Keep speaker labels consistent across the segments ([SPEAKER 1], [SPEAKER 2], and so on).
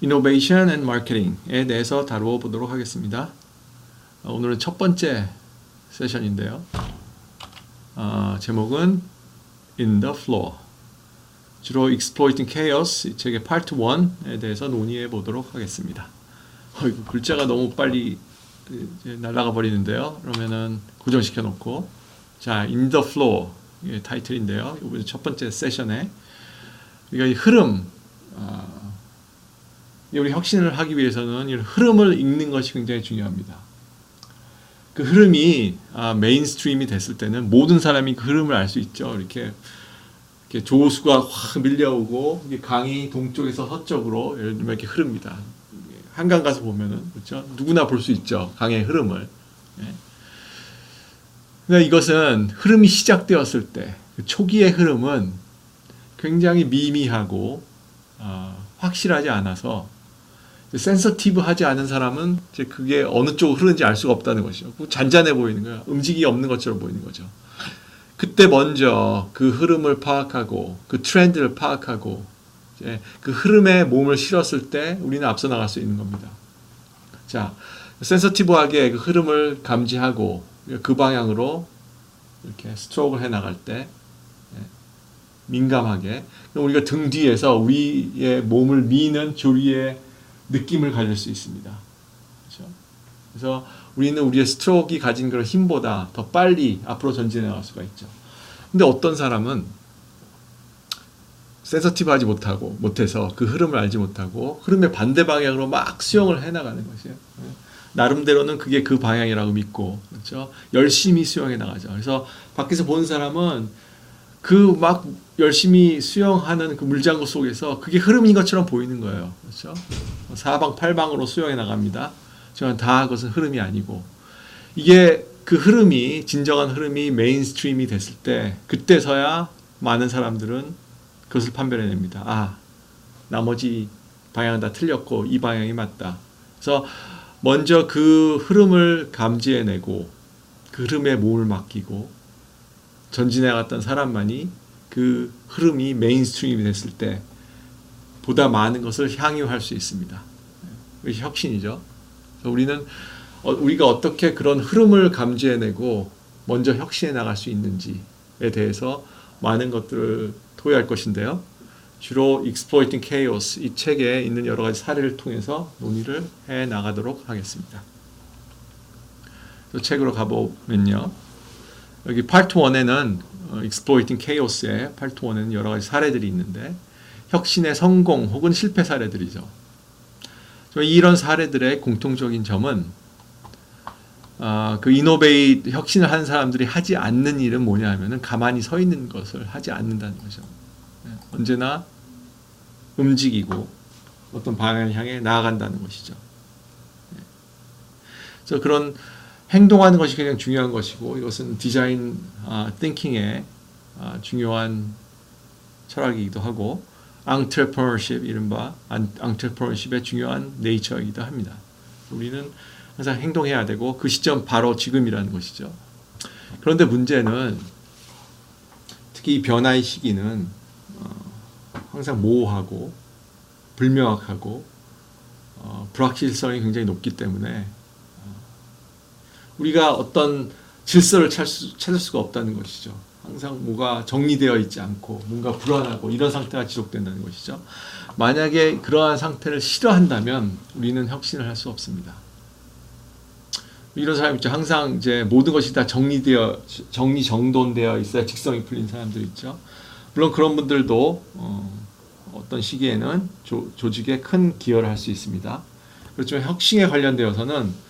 [SPEAKER 1] Innovation and Marketing에 대해서 다루어 보도록 하겠습니다. 오늘은 첫 번째 세션인데요. 제목은 In the Flow. 주로 Exploiting Chaos, 이 책의 Part 1에 대해서 논의해 보도록 하겠습니다. 글자가 너무 빨리 날아가 버리는데요. 그러면은 고정시켜 놓고, 자, In the Flow 이 타이틀인데요. 이번 첫 번째 세션에 우리가 이 흐름, 우리 혁신을 하기 위해서는 이 흐름을 읽는 것이 굉장히 중요합니다. 그 흐름이 메인스트림이 됐을 때는 모든 사람이 그 흐름을 알 수 있죠. 이렇게 조수가 확 밀려오고 강이 동쪽에서 서쪽으로 예를 들면 이렇게 흐릅니다. 한강 가서 보면은 그렇죠. 누구나 볼 수 있죠. 강의 흐름을. 그러니까 이것은 흐름이 시작되었을 때 그 초기의 흐름은 굉장히 미미하고 확실하지 않아서 센서티브하지 않은 사람은 이제 그게 어느 쪽으로 흐르는지 알 수가 없다는 것이죠. 잔잔해 보이는 거야. 움직임이 없는 것처럼 보이는 거죠. 그때 먼저 그 흐름을 파악하고 그 트렌드를 파악하고 이제 그 흐름에 몸을 실었을 때 우리는 앞서 나갈 수 있는 겁니다. 자, 센서티브하게 그 흐름을 감지하고 그 방향으로 이렇게 스트로크를 해 나갈 때 민감하게 우리가 등 뒤에서 우리의 몸을 미는 조리의 느낌을 가질 수 있습니다. 그렇죠? 그래서 우리는 우리의 스트로크가 가진 그런 힘보다 더 빨리 앞으로 전진해 나갈 수가 있죠. 근데 어떤 사람은 센서티브하지 못해서 그 흐름을 알지 못하고 흐름의 반대 방향으로 막 수영을 해 나가는 것이에요. 나름대로는 그게 그 방향이라고 믿고, 그렇죠? 열심히 수영해 나가죠. 그래서 밖에서 보는 사람은 그 막 열심히 수영하는 그 물장구 속에서 그게 흐름인 것처럼 보이는 거예요. 그렇죠? 사방팔방으로 수영해 나갑니다. 하지만 다 그것은 흐름이 아니고, 이게 그 흐름이 진정한 흐름이 메인스트림이 됐을 때 그때서야 많은 사람들은 그것을 판별해냅니다. 나머지 방향은 다 틀렸고 이 방향이 맞다. 그래서 먼저 그 흐름을 감지해내고 그 흐름에 몸을 맡기고 전진해 갔던 사람만이 그 흐름이 메인스트림이 됐을 때 보다 많은 것을 향유할 수 있습니다. 이것이 혁신이죠. 그래서 우리가 어떻게 그런 흐름을 감지해내고 먼저 혁신해 나갈 수 있는지에 대해서 많은 것들을 토의할 것인데요. 주로 Exploiting Chaos 이 책에 있는 여러 가지 사례를 통해서 논의를 해 나가도록 하겠습니다. 이 책으로 가보면요. 여기 Part 1에는 Exploiting Chaos의 Part 1에는 여러 가지 사례들이 있는데 혁신의 성공 혹은 실패 사례들이죠. 이런 사례들의 공통적인 점은 그 이노베이트 혁신을 하는 사람들이 하지 않는 일은 뭐냐 하면은 가만히 서 있는 것을 하지 않는다는 거죠. 언제나 움직이고 어떤 방향을 향해 나아간다는 것이죠. 그래서 그런 행동하는 것이 굉장히 중요한 것이고 이것은 디자인 띵킹의 중요한 철학이기도 하고 entrepreneurship 이른바 entrepreneurship의 중요한 네이처이기도 합니다. 우리는 항상 행동해야 되고 그 시점 바로 지금이라는 것이죠. 그런데 문제는 특히 이 변화의 시기는 항상 모호하고 불명확하고 불확실성이 굉장히 높기 때문에 우리가 어떤 질서를 찾을 수가 없다는 것이죠. 항상 뭐가 정리되어 있지 않고 뭔가 불안하고 이런 상태가 지속된다는 것이죠. 만약에 그러한 상태를 싫어한다면 우리는 혁신을 할 수 없습니다. 이런 사람 있죠. 항상 이제 모든 것이 다 정돈되어 있어야 직성이 풀린 사람들 있죠. 물론 그런 분들도 어떤 시기에는 조직에 큰 기여를 할 수 있습니다. 그렇지만 혁신에 관련되어서는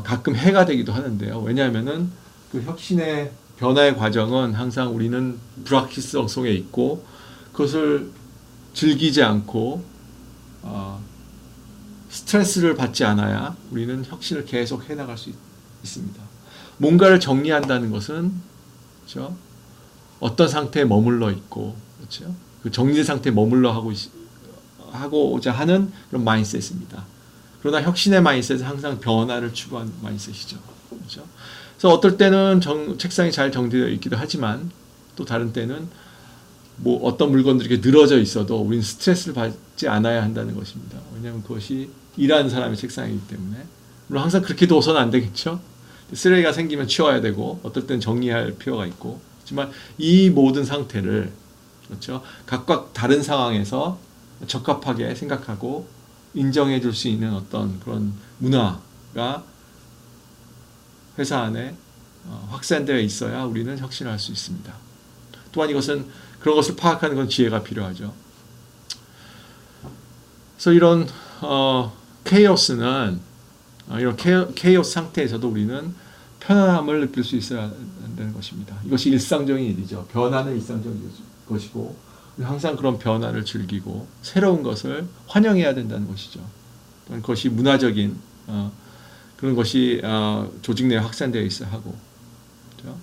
[SPEAKER 1] 가끔 해가 되기도 하는데요. 왜냐하면은 그 혁신의 변화의 과정은 항상 우리는 불확실성 속에 있고 그것을 즐기지 않고 스트레스를 받지 않아야 우리는 혁신을 계속 해나갈 수 있습니다. 뭔가를 정리한다는 것은 그렇죠? 어떤 상태에 머물러 있고 그렇죠? 그 정리된 상태에 머물러 하고자 하는 그런 마인드셋입니다. 그러나 혁신의 마인드셋은 항상 변화를 추구하는 마인드셋이죠. 그렇죠? 그래서 어떨 때는 책상이 잘 정리되어 있기도 하지만 또 다른 때는 뭐 어떤 물건들이 이렇게 늘어져 있어도 우리는 스트레스를 받지 않아야 한다는 것입니다. 왜냐하면 그것이 일하는 사람의 책상이기 때문에. 물론 항상 그렇게 둬서는 안 되겠죠. 쓰레기가 생기면 치워야 되고 어떨 땐 정리할 필요가 있고. 하지만 이 모든 상태를 그렇죠. 각각 다른 상황에서 적합하게 생각하고 인정해 줄 수 있는 어떤 그런 문화가 회사 안에 확산되어 있어야 우리는 혁신할 수 있습니다. 또한 이것은 그런 것을 파악하는 건 지혜가 필요하죠. 그래서 이런 케이오스는 이런 케이오스 상태에서도 우리는 편안함을 느낄 수 있어야 한다는 것입니다. 이것이 일상적인 일이죠. 변화는 일상적인 것이고 항상 그런 변화를 즐기고 새로운 것을 환영해야 된다는 것이죠. 그것이 문화적인 그런 것이 조직 내에 확산되어 있어야 하고. 그렇죠?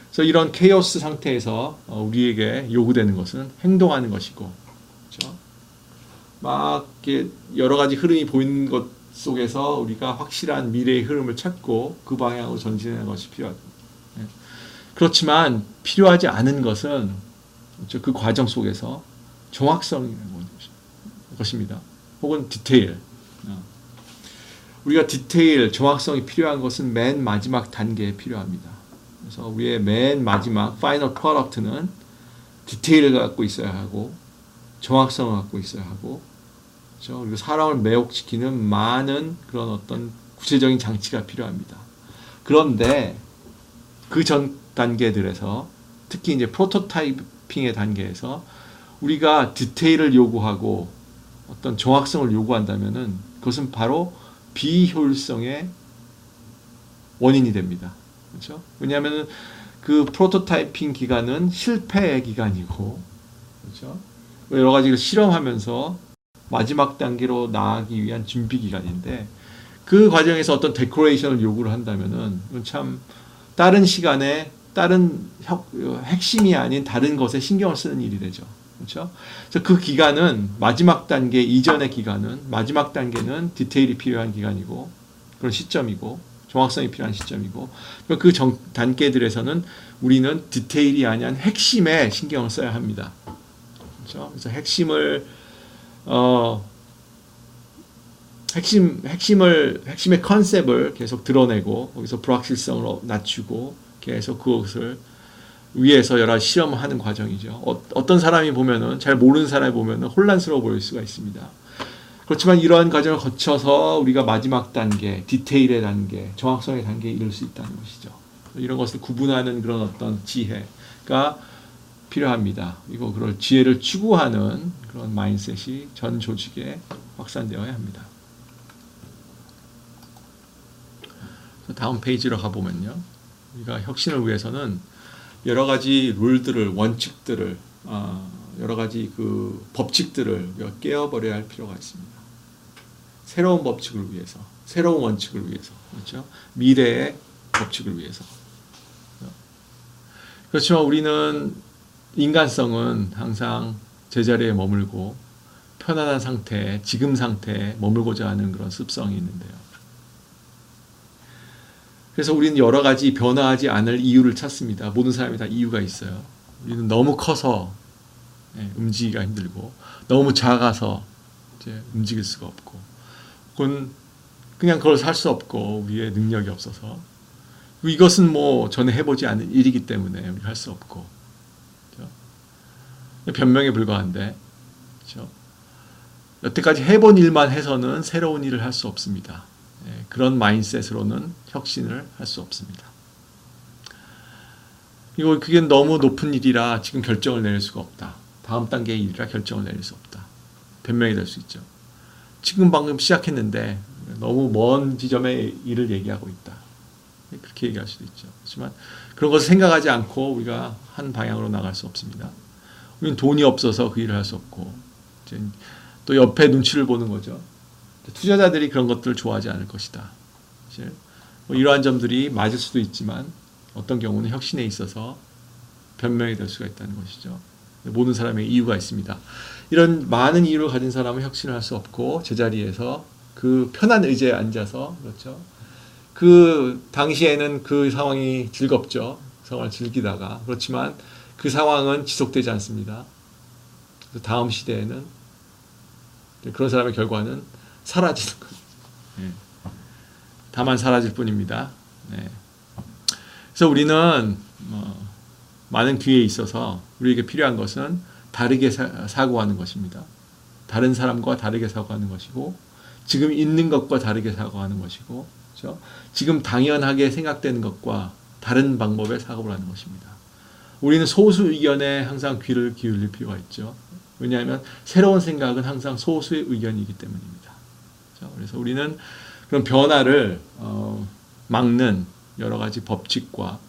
[SPEAKER 1] 그래서 이런 케이오스 상태에서 우리에게 요구되는 것은 행동하는 것이고, 그렇죠? 막 이렇게 여러 가지 흐름이 보이는 것 속에서 우리가 확실한 미래의 흐름을 찾고 그 방향으로 전진하는 것이 필요하다. 그렇지만 필요하지 않은 것은 그렇죠? 그 과정 속에서 정확성이라는 것입니다. 혹은 디테일. 우리가 디테일, 정확성이 필요한 것은 맨 마지막 단계에 필요합니다. 그래서 우리의 맨 마지막 파이널 프로덕트는 디테일을 갖고 있어야 하고 정확성을 갖고 있어야 하고 그렇죠? 그리고 사람을 매혹시키는 많은 그런 어떤 구체적인 장치가 필요합니다. 그런데 그 전 단계들에서 특히 이제 프로토타이핑의 단계에서 우리가 디테일을 요구하고 어떤 정확성을 요구한다면은 그것은 바로 비효율성의 원인이 됩니다. 그렇죠? 왜냐하면 그 프로토타이핑 기간은 실패의 기간이고, 그렇죠? 여러 가지를 실험하면서 마지막 단계로 나아가기 위한 준비 기간인데, 그 과정에서 어떤 데코레이션을 요구를 한다면은 참 다른 시간에 다른 핵심이 아닌 다른 것에 신경을 쓰는 일이 되죠. 그렇죠? 그래서 그 기간은 마지막 단계 이전의 기간은 마지막 단계는 디테일이 필요한 기간이고 그런 시점이고 정확성이 필요한 시점이고 그 단계들에서는 우리는 디테일이 아닌 핵심에 신경을 써야 합니다. 그렇죠? 그래서 핵심의 컨셉을 계속 드러내고 거기서 불확실성을 낮추고 계속 그것을 위에서 여러 실험을 하는 과정이죠. 어떤 사람이 보면은 잘 모르는 사람이 보면은 혼란스러워 보일 수가 있습니다. 그렇지만 이러한 과정을 거쳐서 우리가 마지막 단계, 디테일의 단계, 정확성의 단계에 이를 수 있다는 것이죠. 이런 것을 구분하는 그런 어떤 지혜가 필요합니다. 그리고 그런 지혜를 추구하는 그런 마인드셋이 전 조직에 확산되어야 합니다. 다음 페이지로 가보면요. 우리가 혁신을 위해서는 여러 가지 룰들을, 원칙들을, 여러 가지 그 법칙들을 우리가 깨어버려야 할 필요가 있습니다. 새로운 법칙을 위해서, 새로운 원칙을 위해서, 그렇죠? 미래의 법칙을 위해서. 그렇지만 우리는 인간성은 항상 제자리에 머물고 편안한 상태, 지금 상태에 머물고자 하는 그런 습성이 있는데요. 그래서 우리는 여러 가지 변화하지 않을 이유를 찾습니다. 모든 사람이 다 이유가 있어요. 우리는 너무 커서 움직이기가 힘들고 너무 작아서 이제 움직일 수가 없고 그냥 그걸 살 수 없고 우리의 능력이 없어서 이것은 뭐 전에 해보지 않은 일이기 때문에 우리가 할 수 없고 그렇죠? 변명에 불과한데 그렇죠? 여태까지 해본 일만 해서는 새로운 일을 할 수 없습니다. 그런 마인드셋으로는 혁신을 할 수 없습니다. 그리고 그게 너무 높은 일이라 지금 결정을 내릴 수가 없다. 다음 단계의 일이라 결정을 내릴 수 없다. 변명이 될 수 있죠. 지금 방금 시작했는데 너무 먼 지점의 일을 얘기하고 있다. 그렇게 얘기할 수도 있죠. 하지만 그런 것을 생각하지 않고 우리가 한 방향으로 나갈 수 없습니다. 우리는 돈이 없어서 그 일을 할 수 없고 또 옆에 눈치를 보는 거죠. 투자자들이 그런 것들을 좋아하지 않을 것이다. 사실 뭐 이러한 점들이 맞을 수도 있지만 어떤 경우는 혁신에 있어서 변명이 될 수가 있다는 것이죠. 모든 사람의 이유가 있습니다. 이런 많은 이유를 가진 사람은 혁신을 할 수 없고 제자리에서 그 편한 의자에 앉아서 그렇죠. 그 당시에는 그 상황이 즐겁죠. 상황을 즐기다가 그렇지만 그 상황은 지속되지 않습니다. 그래서 다음 시대에는 그런 사람의 결과는 사라지는 거예요. 네. 다만 사라질 뿐입니다. 네. 그래서 우리는 많은 기회에 있어서 우리에게 필요한 것은 다르게 사고하는 것입니다. 다른 사람과 다르게 사고하는 것이고, 지금 있는 것과 다르게 사고하는 것이고, 그렇죠? 지금 당연하게 생각되는 것과 다른 방법의 사고를 하는 것입니다. 우리는 소수 의견에 항상 귀를 기울일 필요가 있죠. 왜냐하면 새로운 생각은 항상 소수의 의견이기 때문입니다. 그렇죠? 그래서 우리는 그런 변화를 막는 여러 가지 법칙과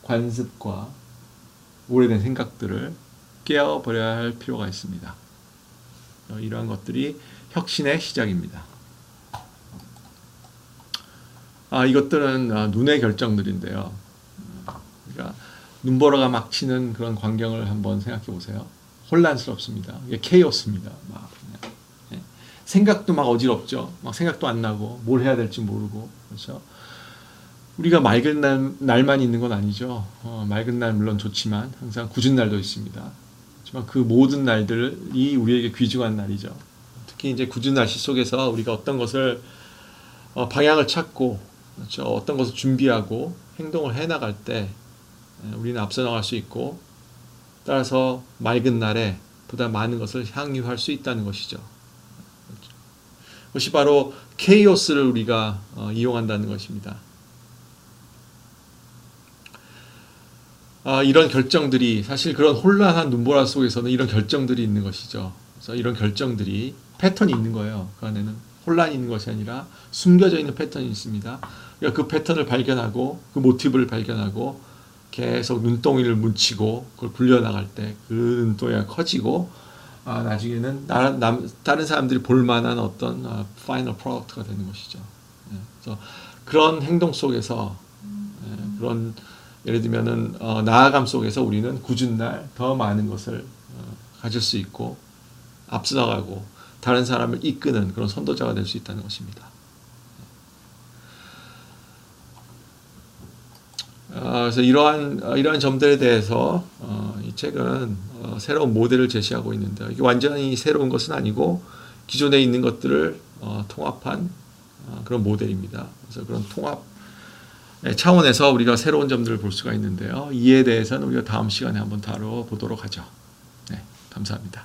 [SPEAKER 1] 관습과 오래된 생각들을 깨어버려야 할 필요가 있습니다. 이러한 것들이 혁신의 시작입니다. 이것들은 눈의 결정들인데요. 그러니까 눈보라가 막 치는 그런 광경을 한번 생각해 보세요. 혼란스럽습니다. 이게 케이오스입니다. 막 그냥. 예. 생각도 막 어지럽죠. 막 생각도 안 나고 뭘 해야 될지 모르고, 그렇죠. 우리가 맑은 날만 있는 건 아니죠. 맑은 날 물론 좋지만 항상 굳은 날도 있습니다. 하지만 그 모든 날들이 우리에게 귀중한 날이죠. 특히 이제 굳은 날씨 속에서 우리가 어떤 것을 방향을 찾고, 그렇죠. 어떤 것을 준비하고 행동을 해나갈 때 우리는 앞서 나갈 수 있고, 따라서 맑은 날에 보다 많은 것을 향유할 수 있다는 것이죠. 그것이 바로 케이오스를 우리가 이용한다는 것입니다. 이런 결정들이, 사실 그런 혼란한 눈보라 속에서는 이런 결정들이 있는 것이죠. 그래서 이런 결정들이 패턴이 있는 거예요. 그 안에는 혼란이 있는 것이 아니라 숨겨져 있는 패턴이 있습니다. 그러니까 그 패턴을 발견하고 그 모티브를 발견하고 계속 눈덩이를 묻히고 그걸 굴려나갈 때 그 눈덩이가 커지고 나중에는 다른 사람들이 볼 만한 어떤 파이널 프로덕트가 되는 것이죠. 그래서 그런 행동 속에서 그런 예를 들면은 나아감 속에서 우리는 굳은 날 더 많은 것을 가질 수 있고 앞서 나가고 다른 사람을 이끄는 그런 선도자가 될 수 있다는 것입니다. 그래서 이러한 점들에 대해서 이 책은 새로운 모델을 제시하고 있는데요. 이게 완전히 새로운 것은 아니고 기존에 있는 것들을 통합한 그런 모델입니다. 그래서 그런 통합 차원에서 우리가 새로운 점들을 볼 수가 있는데요. 이에 대해서는 우리가 다음 시간에 한번 다뤄보도록 하죠. 네, 감사합니다.